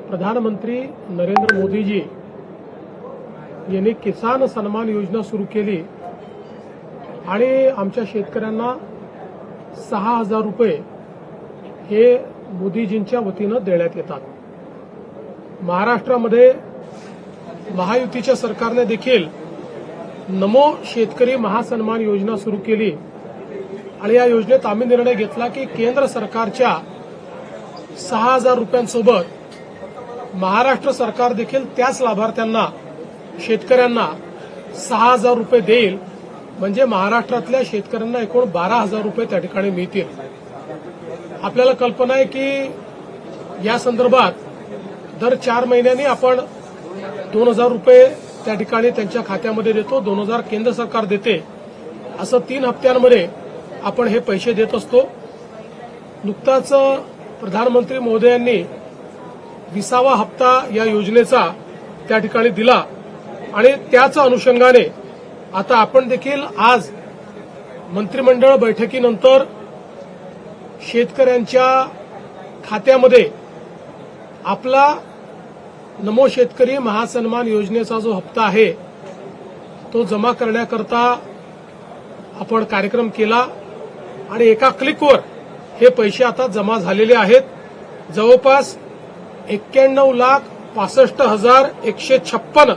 प्रधानमंत्री नरेंद्र मोदीजी यांनी किसान सन्मान योजना सुरू केली आणि आमच्या शेतकऱ्यांना 6,000 रुपये हे मोदीजींच्या वतीनं देण्यात येतात। महाराष्ट्रामध्ये महायुतीच्या सरकारने देखील नमो शेतकरी महासन्मान योजना सुरू केली आणि या योजनेत आम्ही निर्णय घेतला की केंद्र सरकारच्या 6,000 रुपयांसोबत महाराष्ट्र सरकार देखील त्याच लाभार्थ्यांना शेतकऱ्यांना 6,000 रुपये देईल, म्हणजे महाराष्ट्रातल्या शेतकऱ्यांना एकूण 12,000 रुपये त्या ठिकाणी मिळतील। आपल्याला कल्पना आहे की या संदर्भात दर 4 महिन्यांनी आपण 2,000 रुपये त्या ठिकाणी त्यांच्या खात्यामध्ये देतो, 2,000 केंद्र सरकार देते, असं 3 हप्त्यांमध्ये आपण हे पैसे देत असतो। नुकताच प्रधानमंत्री महोदयांनी 20वा हप्ता या योजनेचा त्या ठिकाणी दिला आणि त्याच अनुषंगाने आता आपण देखील आज मंत्रिमंडळ बैठकीनंतर शेतकऱ्यांच्या खात्यामध्ये आपला नमो शेतकरी महासन्मान योजनेचा जो हप्ता आहे तो जमा करण्याकरता आपण कार्यक्रम केला आणि एका क्लिकवर हे पैसे आता जमा झालेले आहेत। जवळपास 91,65,156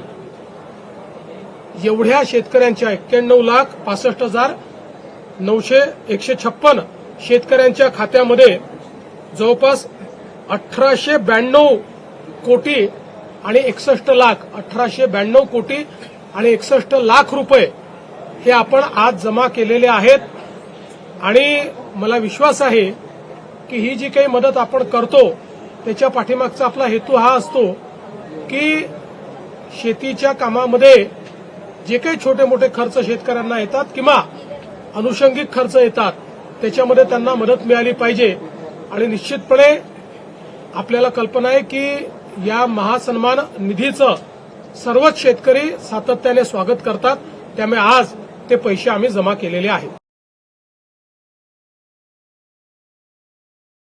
एवढ्या शेतकऱ्यांच्या 91,65,156 शेतकऱ्यांच्या खात्यामध्ये जवळपास 1,892 कोटी आणि 61 लाख 1,892 कोटी आणि 61 लाख रुपये हे आपण आज जमा केलेले आहेत। आणि मला विश्वास आहे की ही जी काही मदत आपण करतो त्याच्या पाठीमागचा आपला हेतू हा असतो की शेतीच्या कामामध्ये जे काही छोटे मोठे खर्च शेतकऱ्यांना येतात किंवा अनुषंगिक खर्च येतात त्याच्यामध्ये त्यांना मदत मिळाली पाहिजे। आणि निश्चितपणे आपल्याला कल्पना आहे की या महासन्मान निधीचं सर्वच शेतकरी सातत्याने स्वागत करतात, त्यामुळे आज ते पैसे आम्ही जमा केलेले आहेत।